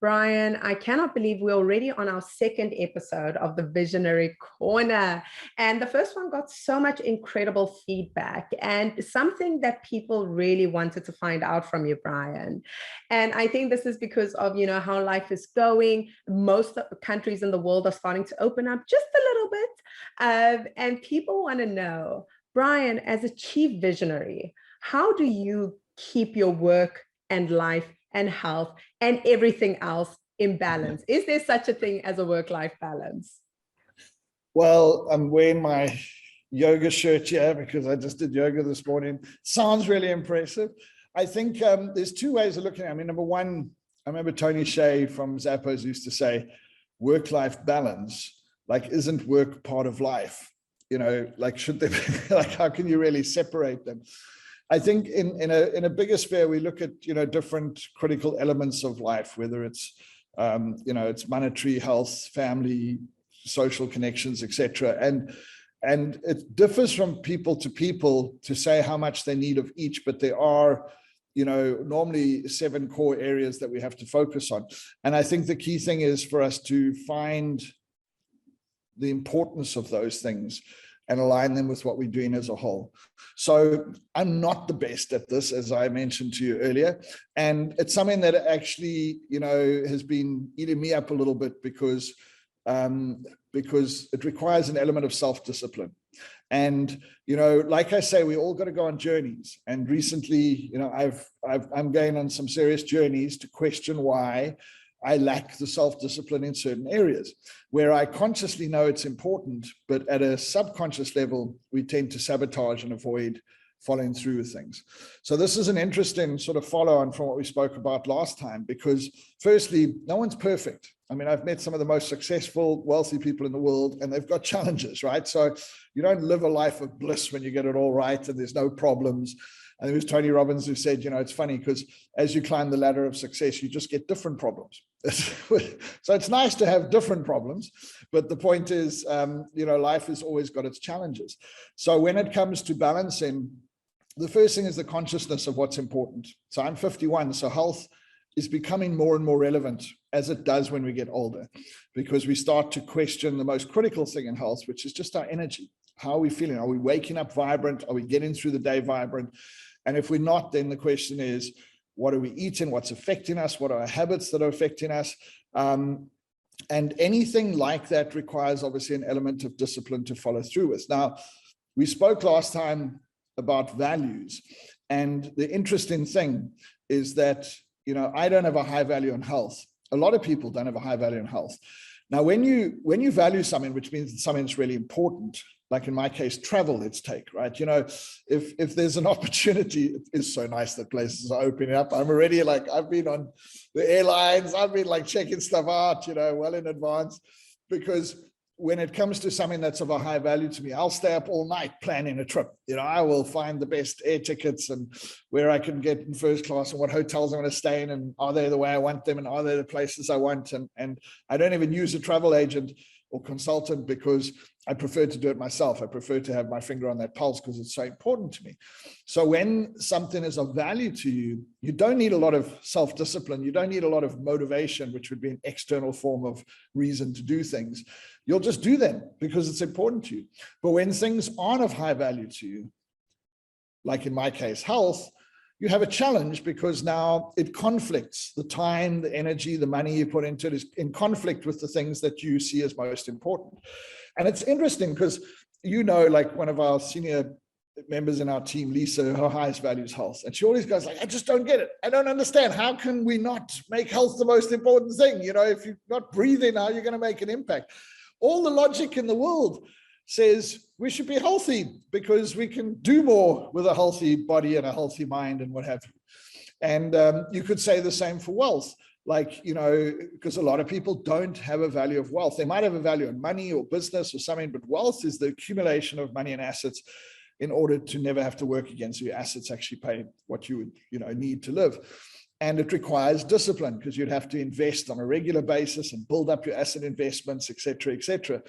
Brian, I cannot believe we're already on our second episode of the Visionary Corner. And the first one got so much incredible feedback and something that people really wanted to find out from you, Brian. And I think this is because of, how life is going. Most of the countries in the world are starting to open up just a little bit. And people want to know, Brian, as a chief visionary, how do you keep your work and life and health and everything else in balance? Is there such a thing as a work-life balance? Well, I'm wearing my yoga shirt here because I just did yoga this morning. Sounds really impressive. I think there's two ways of looking at it. I mean, number one, I remember Tony Hsieh from Zappos used to say, work-life balance, isn't work part of life? Should they be, how can you really separate them? I think in a bigger sphere, we look at, different critical elements of life, whether it's, it's monetary, health, family, social connections, etc. And it differs from people to say how much they need of each, but there are, normally 7 core areas that we have to focus on. And I think the key thing is for us to find the importance of those things and align them with what we're doing as a whole. So I'm not the best at this, as I mentioned to you earlier. And it's something that actually, has been eating me up a little bit because it requires an element of self-discipline. And, like I say, we all got to go on journeys. And recently, I'm going on some serious journeys to question why I lack the self-discipline in certain areas where I consciously know it's important, but at a subconscious level, we tend to sabotage and avoid following through with things. So this is an interesting sort of follow-on from what we spoke about last time, because firstly, no one's perfect. I mean, I've met some of the most successful, wealthy people in the world, and they've got challenges, right? So you don't live a life of bliss when you get it all right and there's no problems. And it was Tony Robbins who said, it's funny because as you climb the ladder of success, you just get different problems. So it's nice to have different problems, but the point is, life has always got its challenges. So when it comes to balancing, the first thing is the consciousness of what's important. So I'm 51, so health is becoming more and more relevant as it does when we get older, because we start to question the most critical thing in health, which is just our energy. How are we feeling? Are we waking up vibrant? Are we getting through the day vibrant? And if we're not, then the question is, what are we eating? What's affecting us? What are our habits that are affecting us? And anything like that requires obviously an element of discipline to follow through with. Now, we spoke last time about values. And the interesting thing is that, I don't have a high value on health. A lot of people don't have a high value on health. Now, when you value something, which means something that's really important, like in my case, travel, let's take, right? If there's an opportunity, it is so nice that places are opening up. I'm already I've been on the airlines, I've been checking stuff out, well in advance, because when it comes to something that's of a high value to me, I'll stay up all night planning a trip. I will find the best air tickets and where I can get in first class and what hotels I'm going to stay in and are they the way I want them and are they the places I want. And I don't even use a travel agent or consultant because I prefer to do it myself. I prefer to have my finger on that pulse because it's so important to me. So when something is of value to you, you don't need a lot of self-discipline. You don't need a lot of motivation, which would be an external form of reason to do things. You'll just do them because it's important to you. But when things aren't of high value to you, like in my case, health, you have a challenge because now it conflicts. The time, the energy, the money you put into it is in conflict with the things that you see as most important. And it's interesting because, one of our senior members in our team, Lisa, her highest value is health. And she always goes I just don't get it. I don't understand. How can we not make health the most important thing? If you're not breathing, how are you going to make an impact? All the logic in the world says we should be healthy because we can do more with a healthy body and a healthy mind and what have you. And you could say the same for wealth, because a lot of people don't have a value of wealth. They might have a value in money or business or something, but wealth is the accumulation of money and assets in order to never have to work again. So your assets actually pay what you would, need to live. And it requires discipline because you'd have to invest on a regular basis and build up your asset investments, et cetera, et cetera.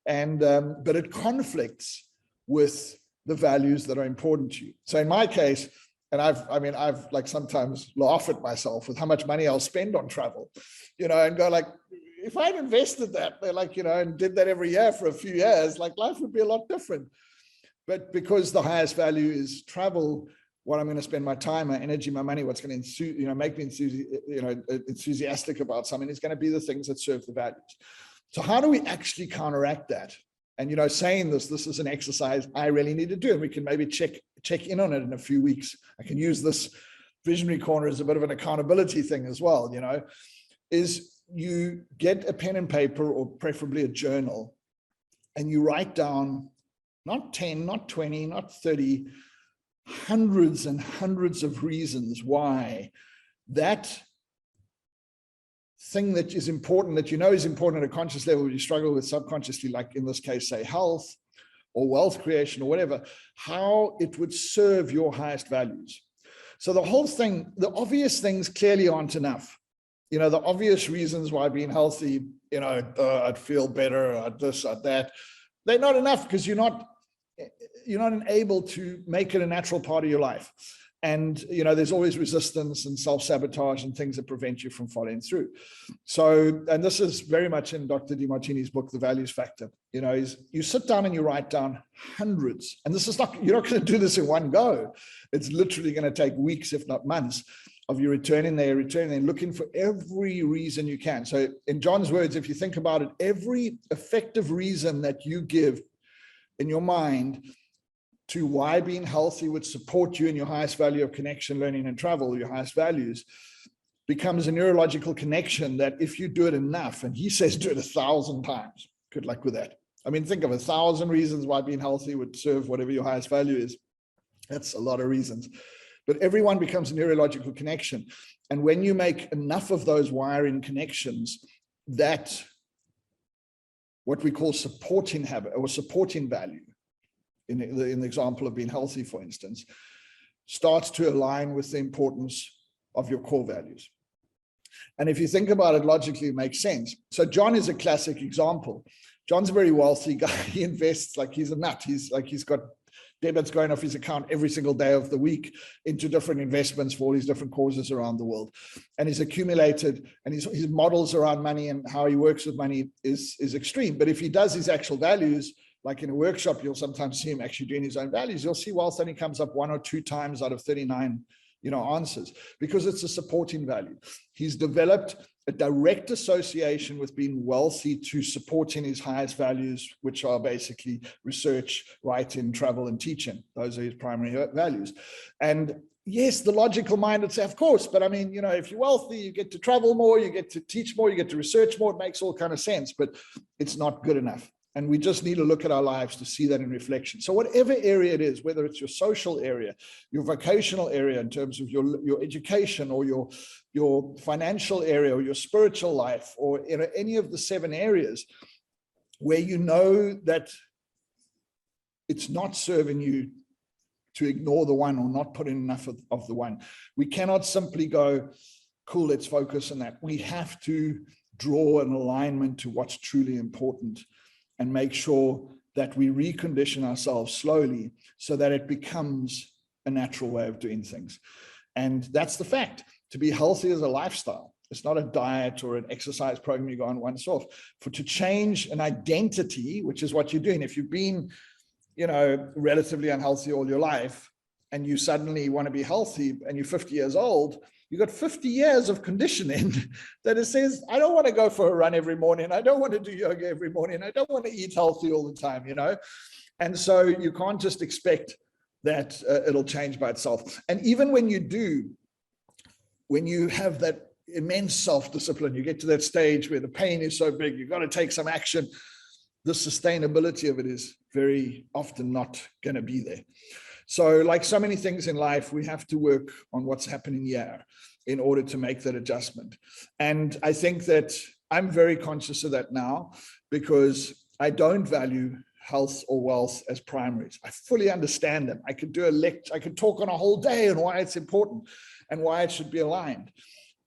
And, but it conflicts with the values that are important to you. So in my case, And I've like sometimes laugh at myself with how much money I'll spend on travel, and go like, if I'd invested that, and did that every year for a few years, like life would be a lot different. But because the highest value is travel, what I'm going to spend my time, my energy, my money, what's going to make me enthusiastic about something is going to be the things that serve the values. So how do we actually counteract that? And saying this is an exercise I really need to do, and we can maybe check in on it in a few weeks. I can use this visionary corner as a bit of an accountability thing as well. Is you get a pen and paper, or preferably a journal, and you write down not 10, not 20, not 30, hundreds and hundreds of reasons why that thing that is important, that is important at a conscious level, you struggle with subconsciously, like in this case, say health or wealth creation or whatever, how it would serve your highest values. So the whole thing, the obvious things clearly aren't enough. The obvious reasons why being healthy, I'd feel better, I'd this, I'd that, they're not enough, because you're not able to make it a natural part of your life. And, there's always resistance and self-sabotage and things that prevent you from following through. So, and this is very much in Dr. Demartini's book, The Values Factor. You sit down and you write down hundreds, and this is you're not going to do this in one go. It's literally going to take weeks, if not months, of you returning there, looking for every reason you can. So in John's words, if you think about it, every effective reason that you give in your mind to why being healthy would support you in your highest value of connection, learning, and travel, your highest values, becomes a neurological connection that if you do it enough, and he says do it 1,000 times, good luck with that. Think of 1,000 reasons why being healthy would serve whatever your highest value is. That's a lot of reasons. But everyone becomes a neurological connection. And when you make enough of those wiring connections, that what we call supporting habit or supporting value, in the example of being healthy, for instance, starts to align with the importance of your core values. And if you think about it logically, it makes sense. So John is a classic example. John's a very wealthy guy. He invests like he's a nut. He's got debits going off his account every single day of the week into different investments for all these different causes around the world. And he's accumulated, and his models around money and how he works with money is extreme. But if he does his actual values, like in a workshop, you'll sometimes see him actually doing his own values. You'll see wealth only comes up 1 or 2 times out of 39, answers, because it's a supporting value. He's developed a direct association with being wealthy to supporting his highest values, which are basically research, writing, travel, and teaching. Those are his primary values. And yes, the logical mind would say, of course, but if you're wealthy, you get to travel more, you get to teach more, you get to research more. It makes all kind of sense, but it's not good enough. And we just need to look at our lives to see that in reflection. So whatever area it is, whether it's your social area, your vocational area in terms of your education, or your financial area, or your spiritual life, or any of the 7 areas where that it's not serving you, to ignore the one or not put in enough of the one. We cannot simply go, cool, let's focus on that. We have to draw an alignment to what's truly important, and make sure that we recondition ourselves slowly so that it becomes a natural way of doing things. And that's the fact. To be healthy is a lifestyle. It's not a diet or an exercise program you go on once off. To change an identity, which is what you're doing. If you've been, relatively unhealthy all your life, and you suddenly want to be healthy and you're 50 years old, you got 50 years of conditioning that it says, I don't want to go for a run every morning. I don't want to do yoga every morning. I don't want to eat healthy all the time, And so you can't just expect that it'll change by itself. And even when you do, when you have that immense self-discipline, you get to that stage where the pain is so big, you've got to take some action. The sustainability of it is very often not going to be there. So like so many things in life, we have to work on what's happening here in order to make that adjustment. And I think that I'm very conscious of that now, because I don't value health or wealth as primaries. I fully understand them. I could do a lecture, I could talk on a whole day on why it's important and why it should be aligned.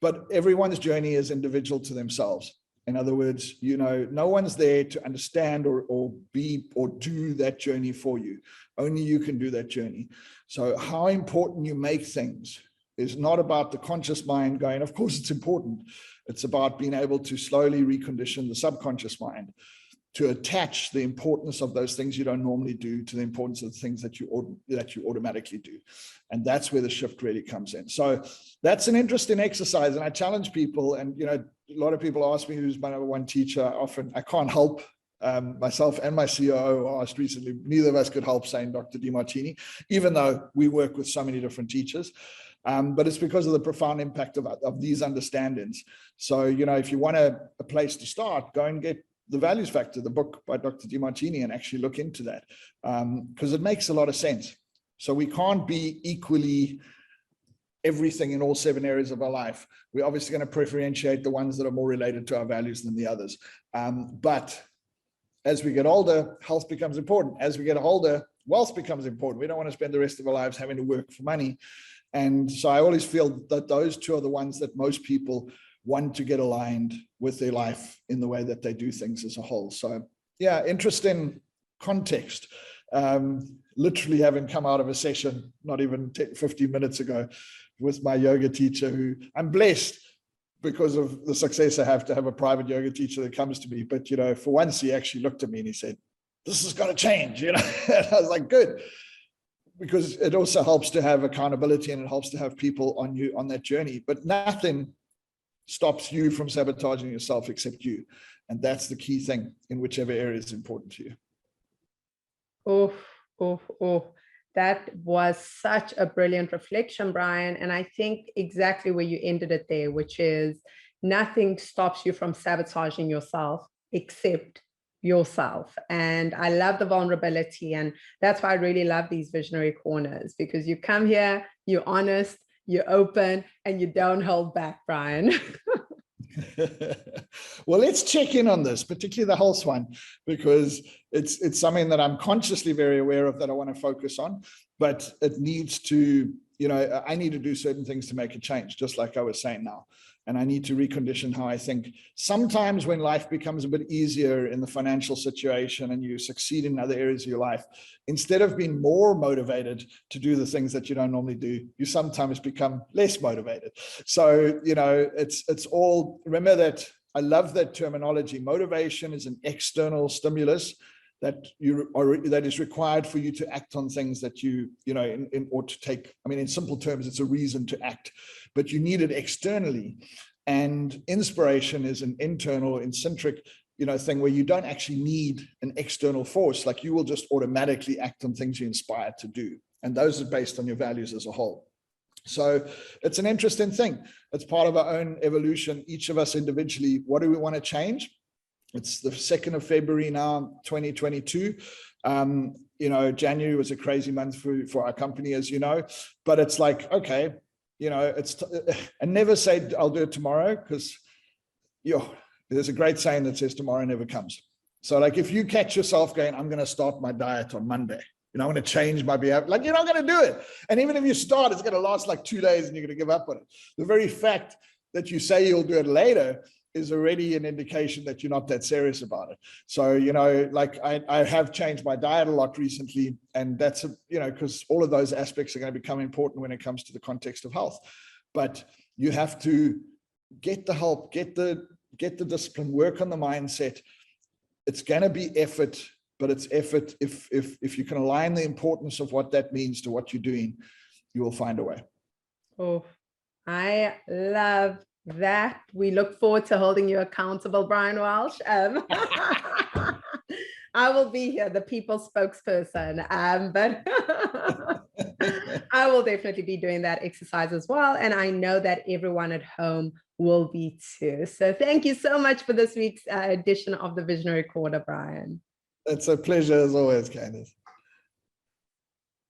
But everyone's journey is individual to themselves. In other words, no one's there to understand or be or do that journey for you. Only you can do that journey. So how important you make things is not about the conscious mind going, of course it's important. It's about being able to slowly recondition the subconscious mind to attach the importance of those things you don't normally do to the importance of the things that you automatically do. And that's where the shift really comes in. So that's an interesting exercise. And I challenge people, and a lot of people ask me who's my number one teacher. Often I can't help. Myself and my COO asked recently, neither of us could help saying Dr. Demartini, even though we work with so many different teachers. But it's because of the profound impact of these understandings. So, if you want a place to start, go and get The Values Factor, the book by Dr. Demartini, and actually look into that, because it makes a lot of sense. So we can't be equally everything in all 7 areas of our life. We're obviously going to preferentiate the ones that are more related to our values than the others. But as we get older, health becomes important. As we get older, wealth becomes important. We don't want to spend the rest of our lives having to work for money. And so I always feel that those two are the ones that most people want to get aligned with their life in the way that they do things as a whole. So yeah, interesting context. Literally having come out of a session, not even 15 minutes ago, with my yoga teacher, who I'm blessed because of the success I have to have a private yoga teacher that comes to me. But, for once he actually looked at me and he said, this has got to change, And I was like, good. Because it also helps to have accountability and it helps to have people on that journey. But nothing stops you from sabotaging yourself except you. And that's the key thing in whichever area is important to you. That was such a brilliant reflection, Brian. And I think exactly where you ended it there, which is nothing stops you from sabotaging yourself except yourself. And I love the vulnerability. And that's why I really love these visionary corners, because you come here, you're honest, you're open, and you don't hold back, Brian. Well, let's check in on this, particularly the health one, because it's something that I'm consciously very aware of that I want to focus on, but it needs to, I need to do certain things to make a change, just like I was saying now. And I need to recondition how I think. Sometimes when life becomes a bit easier in the financial situation and you succeed in other areas of your life, instead of being more motivated to do the things that you don't normally do, you sometimes become less motivated. So, it's all, remember that I love that terminology. Motivation is an external stimulus that is required for you to act on things that or to take. I mean, in simple terms, it's a reason to act, but you need it externally. And inspiration is an internal, intrinsic, thing where you don't actually need an external force. Like, you will just automatically act on things you're inspired to do. And those are based on your values as a whole. So it's an interesting thing. It's part of our own evolution. Each of us individually, what do we want to change? It's the 2nd of February now, 2022. January was a crazy month for our company, as you know, but it's like, okay, and never say I'll do it tomorrow, because there's a great saying that says tomorrow never comes. So like, if you catch yourself going, I'm going to start my diet on Monday, I'm going to change my behavior, like, you're not going to do it. And even if you start, it's going to last like 2 days and you're going to give up on it. The very fact that you say you'll do it later is already an indication that you're not that serious about it. So, like I have changed my diet a lot recently, and that's, because all of those aspects are going to become important when it comes to the context of health. But you have to get the help, get the discipline, work on the mindset. It's going to be effort, but it's effort. If you can align the importance of what that means to what you're doing, you will find a way. Oh, I love that. We look forward to holding you accountable, Brian Walsh. I will be here, the people's spokesperson, but I will definitely be doing that exercise as well. And I know that everyone at home will be too. So thank you so much for this week's edition of the Visionary Corner, Brian. It's a pleasure as always, Candice.